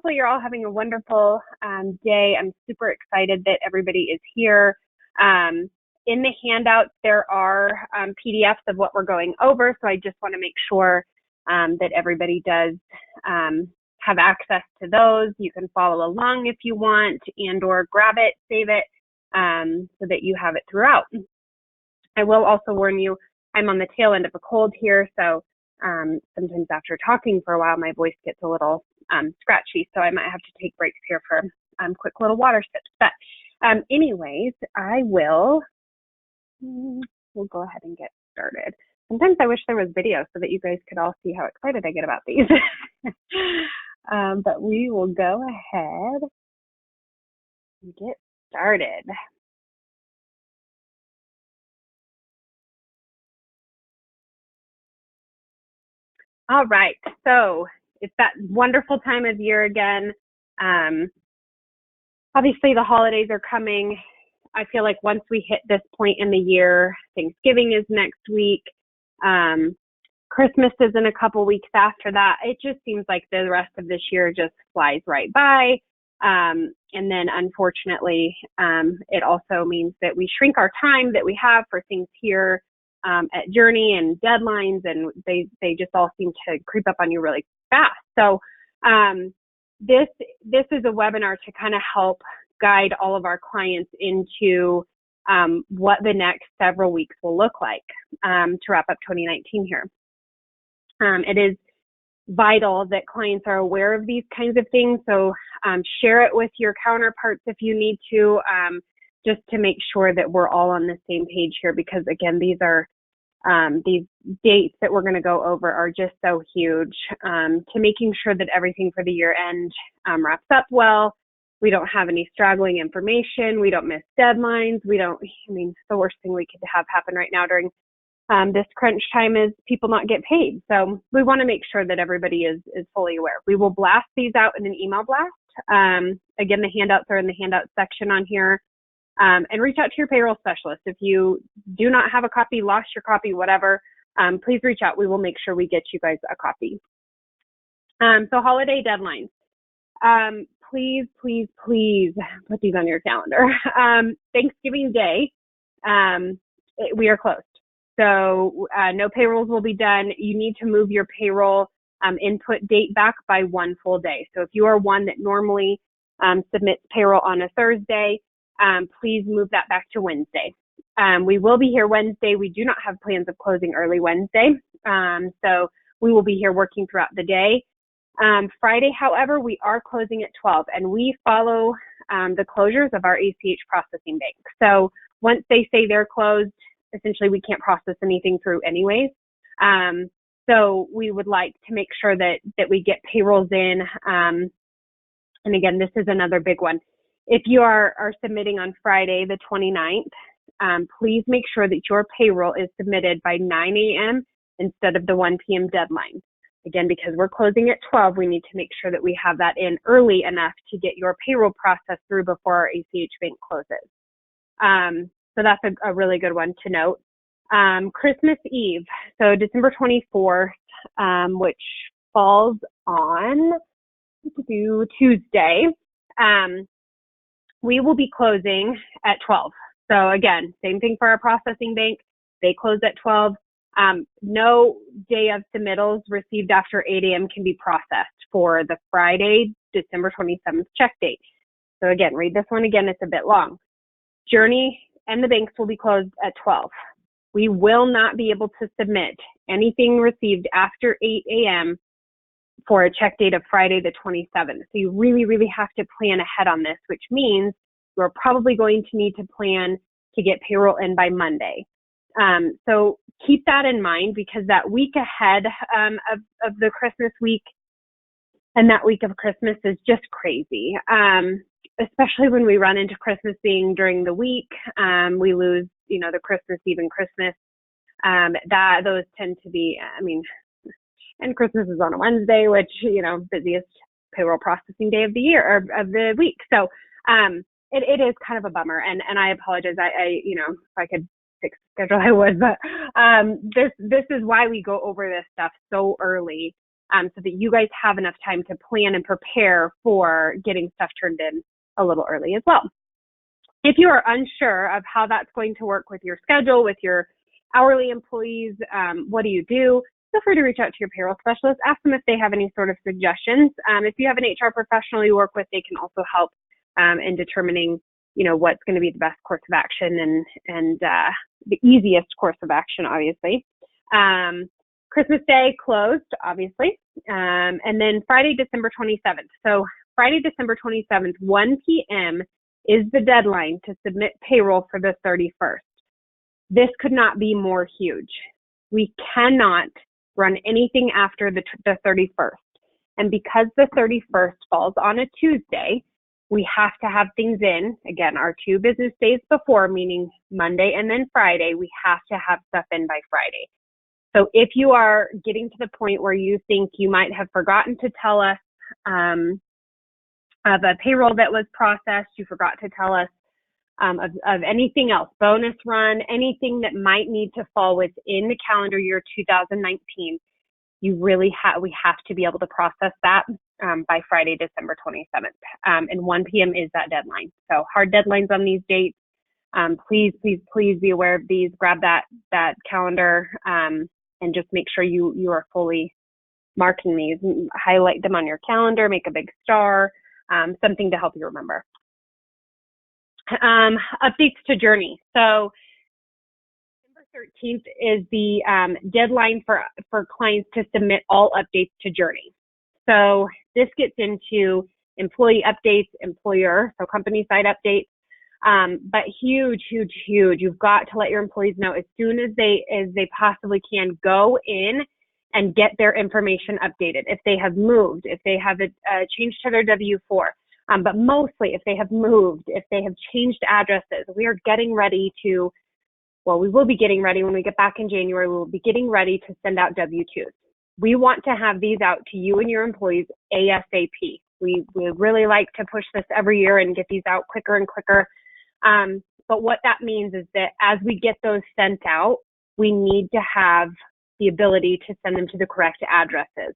hopefully you're all having a wonderful day. I'm super excited that everybody is here. In the handouts, there are PDFs of what we're going over, so I just want to make sure that everybody does have access to those. You can follow along if you want, and or grab it, save it, so that you have it throughout. I will also warn you, I'm on the tail end of a cold here, so sometimes after talking for a while, my voice gets a little scratchy, so I might have to take breaks here for quick little water sips. But anyways, we'll go ahead and get started. Sometimes I wish there was video so that you guys could all see how excited I get about these. But we will go ahead and get started. All right, so it's that wonderful time of year again. Obviously, the holidays are coming. I feel like once we hit this point in the year, Thanksgiving is next week. Christmas is in a couple weeks after that. It just seems like the rest of this year just flies right by. And then unfortunately, it also means that we shrink our time that we have for things here at Journey and deadlines, and they just all seem to creep up on you really fast. So this is a webinar to kind of help guide all of our clients into what the next several weeks will look like to wrap up 2019 here. It is vital that clients are aware of these kinds of things, so share it with your counterparts if you need to, just to make sure that we're all on the same page here, because again, these dates that we're going to go over are just so huge to making sure that everything for the year end wraps up well. We don't have any straggling information. We don't miss deadlines. The worst thing we could have happen right now during this crunch time is people not get paid. So we want to make sure that everybody is fully aware. We will blast these out in an email blast. Again, the handouts are in the handout section on here. And reach out to your payroll specialist. If you do not have a copy, lost your copy, whatever, please reach out. We will make sure we get you guys a copy. So holiday deadlines. Please put these on your calendar. Thanksgiving Day, we are closed. So no payrolls will be done. You need to move your payroll input date back by one full day. So if you are one that normally submits payroll on a Thursday, please move that back to Wednesday. We will be here Wednesday. We do not have plans of closing early Wednesday. So we will be here working throughout the day. Friday, however, we are closing at 12, and we follow the closures of our ACH processing bank. So once they say they're closed, essentially we can't process anything through anyways. So we would like to make sure that we get payrolls in. And again, this is another big one. If you are submitting on Friday, the 29th, please make sure that your payroll is submitted by 9 a.m. instead of the 1 p.m. deadline. Again, because we're closing at 12, we need to make sure that we have that in early enough to get your payroll process through before our ACH bank closes. So that's a really good one to note. Christmas Eve, so December 24th, which falls on Tuesday, we will be closing at 12. So again, same thing for our processing bank. They close at 12. No day of submittals received after 8 a.m. can be processed for the Friday, December 27th check date. So again, read this one again. It's a bit long. Journey and the banks will be closed at 12. We will not be able to submit anything received after 8 a.m. for a check date of Friday the 27th. So you really, really have to plan ahead on this, which means you're probably going to need to plan to get payroll in by Monday. So keep that in mind, because that week ahead of the Christmas week and that week of Christmas is just crazy, especially when we run into Christmas being during the week. We lose, the Christmas Eve and Christmas. Those tend to be, and Christmas is on a Wednesday, which, busiest payroll processing day of the year or of the week. So it is kind of a bummer, and I apologize. If I could fix the schedule, I would, but this is why we go over this stuff so early, so that you guys have enough time to plan and prepare for getting stuff turned in a little early as well. If you are unsure of how that's going to work with your schedule, with your hourly employees, what do you do? Feel free to reach out to your payroll specialist. Ask them if they have any sort of suggestions. If you have an HR professional you work with, they can also help in determining, what's going to be the best course of action and the easiest course of action, obviously. Christmas Day closed, obviously, and then Friday, December 27th. So Friday, December 27th, 1 p.m. is the deadline to submit payroll for the 31st. This could not be more huge. We cannot run anything after the 31st. And because the 31st falls on a Tuesday, we have to have things in, again, our 2 business days before, meaning Monday and then Friday, we have to have stuff in by Friday. So if you are getting to the point where you think you might have forgotten to tell us of a payroll that was processed, you forgot to tell us of anything else, bonus run, anything that might need to fall within the calendar year 2019, we have to be able to process that by Friday, December 27th. And 1 p.m. is that deadline. So hard deadlines on these dates. Please be aware of these. Grab that calendar and just make sure you are fully marking these. Highlight them on your calendar, make a big star, something to help you remember. Updates to Journey. So December 13th is the deadline for clients to submit all updates to Journey. So this gets into employee updates, employer, so company side updates, but huge. You've got to let your employees know as soon as they possibly can, go in and get their information updated. If they have moved, if they have a change to their W-4, but mostly if they have moved, if they have changed addresses, we are getting ready to, we will be getting ready when we get back in January, we will be getting ready to send out W-2s. We want to have these out to you and your employees ASAP. We really like to push this every year and get these out quicker and quicker. But what that means is that as we get those sent out, we need to have the ability to send them to the correct addresses.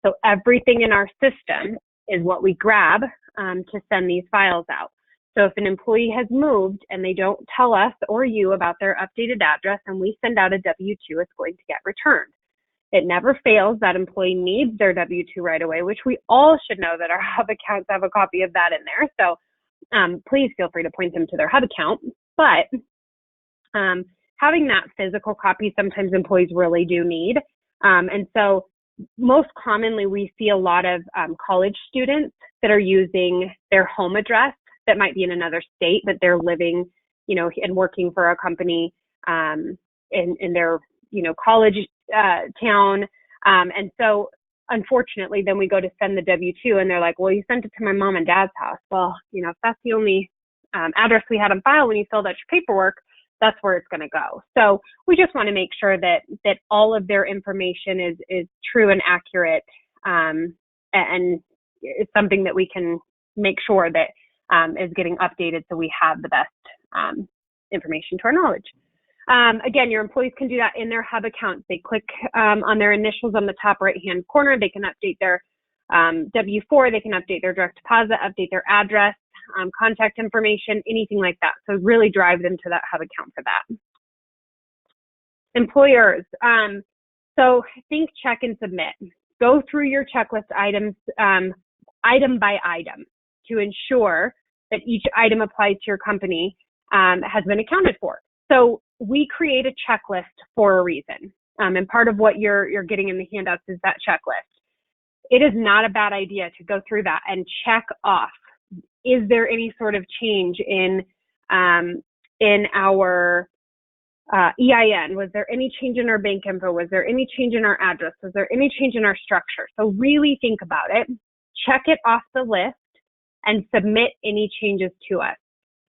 So everything in our system is what we grab to send these files out. So if an employee has moved and they don't tell us or you about their updated address and we send out a W-2, it's going to get returned. It never fails. That employee needs their W-2 right away, which we all should know that our Hub accounts have a copy of that in there. So please feel free to point them to their Hub account. But having that physical copy, sometimes employees really do need. And so most commonly, we see a lot of college students that are using their home address that might be in another state, but they're living, and working for a company in their, college town. And so unfortunately, then we go to send the W-2 and they're like, well, you sent it to my mom and dad's house. Well, if that's the only address we had on file when you filled out your paperwork, that's where it's going to go. So we just want to make sure that all of their information is true and accurate, and it's something that we can make sure that is getting updated so we have the best information to our knowledge. Again, your employees can do that in their Hub accounts. They click on their initials on the top right-hand corner. They can update their W-4. They can update their direct deposit, update their address, contact information, anything like that. So really drive them to that Hub account for that. Employers. So think, check, and submit. Go through your checklist items item by item to ensure that each item applied to your company has been accounted for. So we create a checklist for a reason. And part of what you're getting in the handouts is that checklist. It is not a bad idea to go through that and check off. Is there any sort of change in our EIN? Was there any change in our bank info? Was there any change in our address? Was there any change in our structure? So really think about it, check it off the list, and submit any changes to us.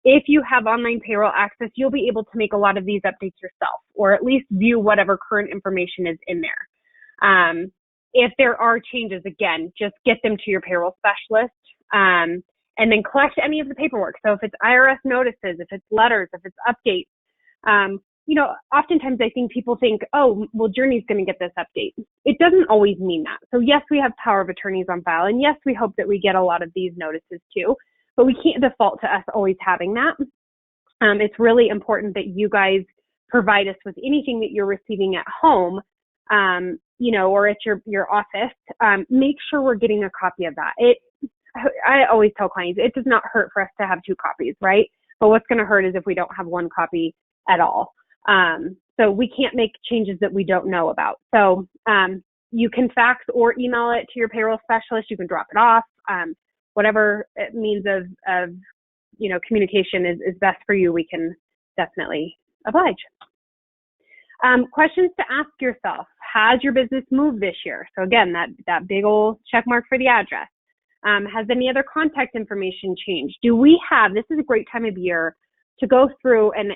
If you have online payroll access, you'll be able to make a lot of these updates yourself, or at least view whatever current information is in there. If there are changes, again, just get them to your payroll specialist, and then collect any of the paperwork. So if it's IRS notices, if it's letters, if it's updates, oftentimes I think people think, oh, well, Journey's going to get this update. It doesn't always mean that. So yes, we have power of attorneys on file, and yes, we hope that we get a lot of these notices too, but we can't default to us always having that. It's really important that you guys provide us with anything that you're receiving at home, or at your office. Make sure we're getting a copy of that. I always tell clients, it does not hurt for us to have 2 copies, right? But what's going to hurt is if we don't have 1 copy at all. So we can't make changes that we don't know about. So you can fax or email it to your payroll specialist. You can drop it off. Whatever means of communication is best for you, we can definitely oblige. Questions to ask yourself. Has your business moved this year? So again, that big old check mark for the address. Has any other contact information changed? This is a great time of year to go through and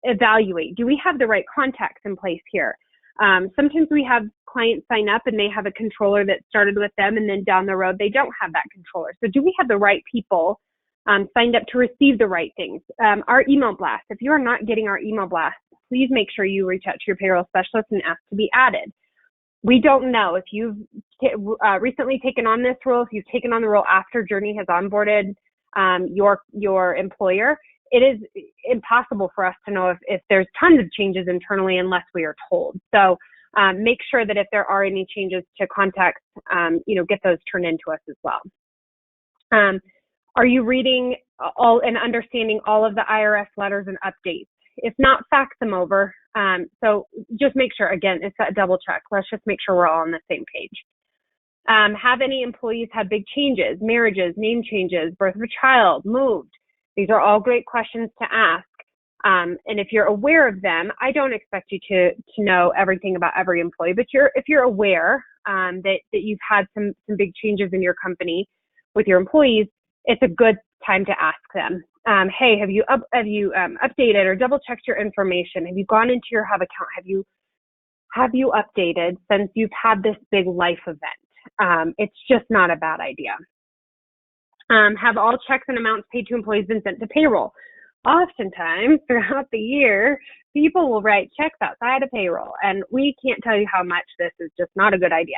evaluate. Do we have the right contacts in place here? Sometimes we have clients sign up and they have a controller that started with them, and then down the road, they don't have that controller. So do we have the right people signed up to receive the right things? Our email blast. If you are not getting our email blast, please make sure you reach out to your payroll specialist and ask to be added. We don't know if you've recently taken on this role, if you've taken on the role after Journey has onboarded your employer. It is impossible for us to know if there's tons of changes internally unless we are told. So make sure that if there are any changes to contacts, get those turned into us as well. Are you reading all and understanding all of the IRS letters and updates? If not, fax them over. So just make sure, again, it's that double check. Let's just make sure we're all on the same page. Have any employees had big changes, marriages, name changes, birth of a child, moved? These are all great questions to ask. And if you're aware of them, I don't expect you to know everything about every employee, but if you're aware that you've had some big changes in your company with your employees, it's a good time to ask them. Hey, have you updated or double checked your information? Have you gone into your Hub account? Have you updated since you've had this big life event? It's just not a bad idea. Have all checks and amounts paid to employees been sent to payroll? Oftentimes throughout the year, people will write checks outside of payroll, and we can't tell you how much this is just not a good idea.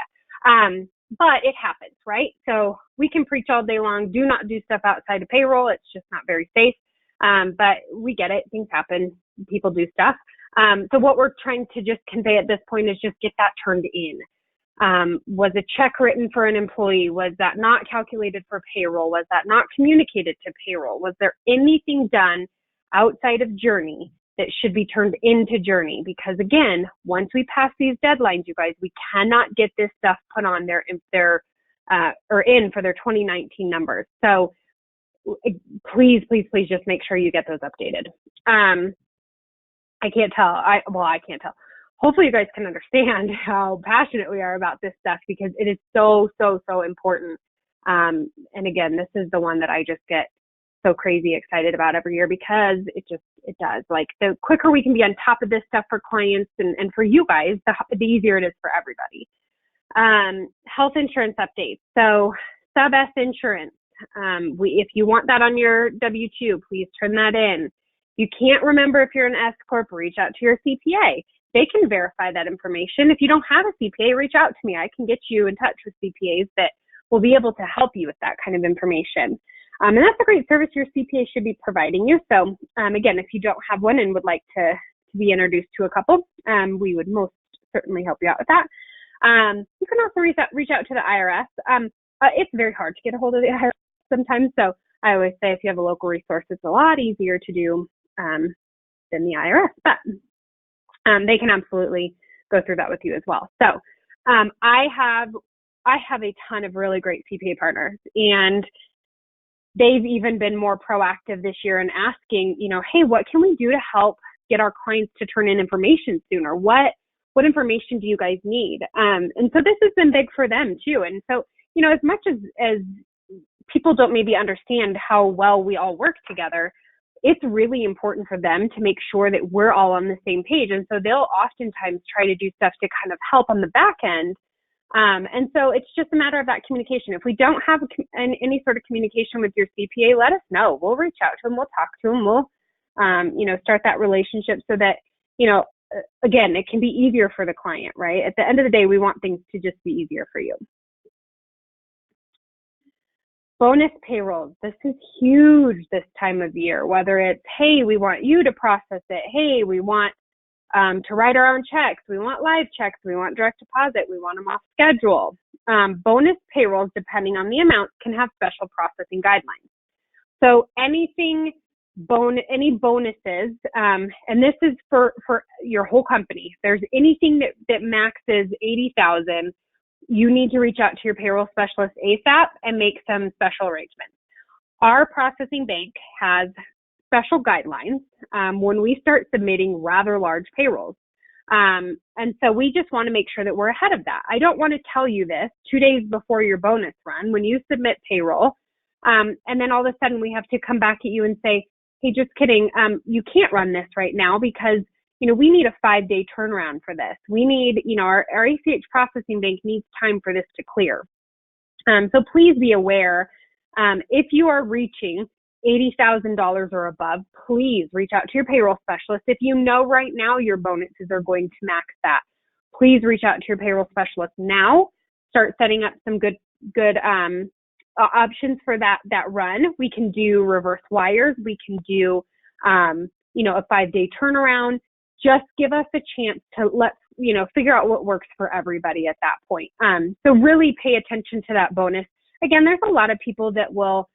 But it happens, right? So we can preach all day long, do not do stuff outside of payroll. It's just not very safe. But we get it. Things happen. People do stuff. So what we're trying to just convey at this point is just get that turned in. Was a check written for an employee? Was that not calculated for payroll? Was that not communicated to payroll? Was there anything done outside of Journey that should be turned into Journey? Because again, once we pass these deadlines, you guys, we cannot get this stuff put on their for their 2019 numbers. So please just make sure you get those updated. I can't tell. I can't tell. Hopefully you guys can understand how passionate we are about this stuff, because it is so important. And again, this is the one that I just get so crazy excited about every year, because it does. Like, the quicker we can be on top of this stuff for clients and for you guys, the easier it is for everybody. Health insurance updates. So Sub-S insurance. If you want that on your W-2, please turn that in. You can't remember if you're an S Corp, reach out to your CPA. They can verify that information. If you don't have a CPA, reach out to me. I can get you in touch with CPAs that will be able to help you with that kind of information. And that's a great service your CPA should be providing you. So again, if you don't have one and would like to be introduced to a couple, we would most certainly help you out with that. You can also reach out to the IRS. It's very hard to get a hold of the IRS sometimes. So I always say if you have a local resource, it's a lot easier to do than the IRS. But they can absolutely go through that with you as well. So I have a ton of really great CPA partners, and they've even been more proactive this year in asking, hey, what can we do to help get our clients to turn in information sooner? What information do you guys need? And so this has been big for them too. And so, as much as people don't maybe understand how well we all work together, it's really important for them to make sure that we're all on the same page. And so they'll oftentimes try to do stuff to kind of help on the back end. And so it's just a matter of that communication. If we don't have any sort of communication with your CPA, let us know. We'll reach out to them. We'll talk to them. We'll, start that relationship so that again, it can be easier for the client, right? At the end of the day, we want things to just be easier for you. Bonus payrolls. This is huge this time of year, whether it's, hey, we want you to process it. Hey, we want to write our own checks. We want live checks. We want direct deposit. We want them off schedule. Bonus payrolls, depending on the amount, can have special processing guidelines. So any bonuses, and this is for your whole company. If there's anything that maxes 80,000, you need to reach out to your payroll specialist ASAP and make some special arrangements. Our processing bank has special guidelines when we start submitting rather large payrolls. And so we just want to make sure that we're ahead of that. I don't want to tell you this 2 days before your bonus run when you submit payroll, and then all of a sudden we have to come back at you and say, hey, just kidding, you can't run this right now because we need a 5-day turnaround for this. We need, our ACH processing bank needs time for this to clear. So please be aware, if you are reaching $80,000 or above, please reach out to your payroll specialist. If you know right now your bonuses are going to max that, please reach out to your payroll specialist now. Start setting up some good options for that run. We can do reverse wires. We can do, a 5-day turnaround. Just give us a chance to figure out what works for everybody at that point. So really pay attention to that bonus. Again, there's a lot of people that will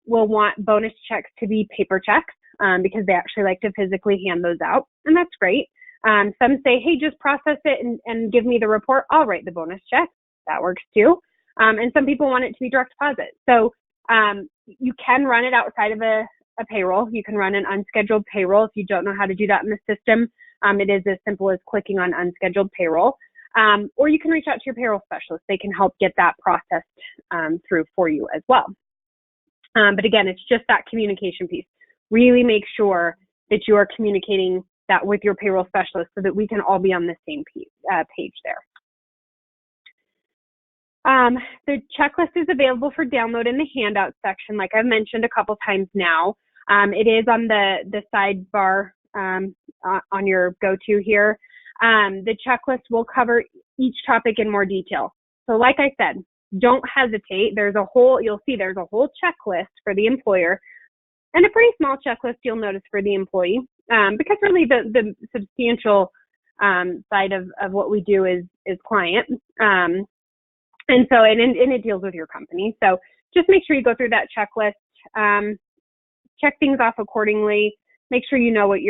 want bonus checks to be paper checks because they actually like to physically hand those out, and that's great. Some say, hey, just process it and give me the report. I'll write the bonus check. That works too. And some people want it to be direct deposit. So you can run it outside of a payroll. You can run an unscheduled payroll if you don't know how to do that in the system. It is as simple as clicking on unscheduled payroll. Or you can reach out to your payroll specialist. They can help get that processed through for you as well. But again, it's just that communication piece. Really make sure that you are communicating that with your payroll specialist so that we can all be on the same page there. The checklist is available for download in the handout section, like I've mentioned a couple times now. It is on the sidebar on your go-to here. The checklist will cover each topic in more detail. So like I said, don't hesitate. You'll see there's a whole checklist for the employer and a pretty small checklist you'll notice for the employee, because really the substantial side of what we do is client. And it deals with your company. So just make sure you go through that checklist, check things off accordingly, make sure you know what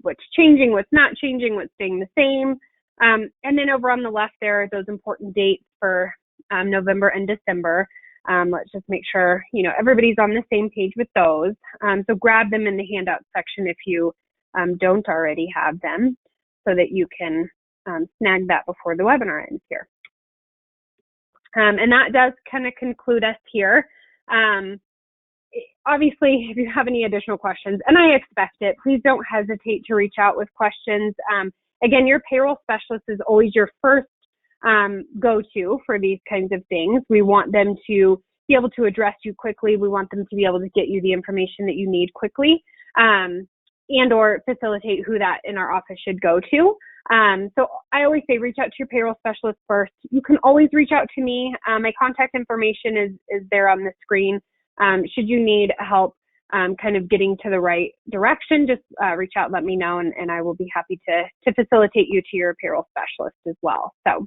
what's changing, what's not changing, what's staying the same. And then over on the left there are those important dates for November and December. Let's just make sure, everybody's on the same page with those. So grab them in the handout section if you don't already have them so that you can snag that before the webinar ends here. And that does kind of conclude us here. Obviously, if you have any additional questions, and I expect it, please don't hesitate to reach out with questions. Again, your payroll specialist is always your first go-to for these kinds of things. We want them to be able to address you quickly. We want them to be able to get you the information that you need quickly, and or facilitate who that in our office should go to. So I always say reach out to your payroll specialist first. You can always reach out to me. My contact information is there on the screen. Should you need help kind of getting to the right direction, just reach out, let me know, and I will be happy to facilitate you to your payroll specialist as well. So,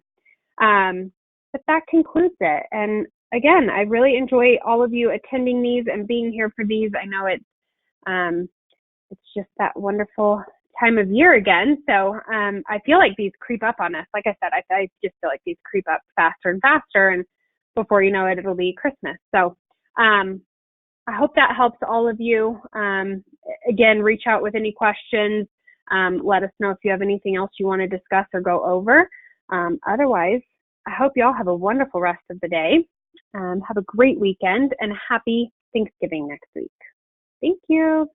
but that concludes it. And again, I really enjoy all of you attending these and being here for these. I know it's just that wonderful time of year again. So I feel like these creep up on us. Like I said, I just feel like these creep up faster and faster, and before you know it, it'll be Christmas. So I hope that helps all of you. Again, reach out with any questions. Let us know if you have anything else you want to discuss or go over. Otherwise, I hope you all have a wonderful rest of the day. Have a great weekend and happy Thanksgiving next week. Thank you.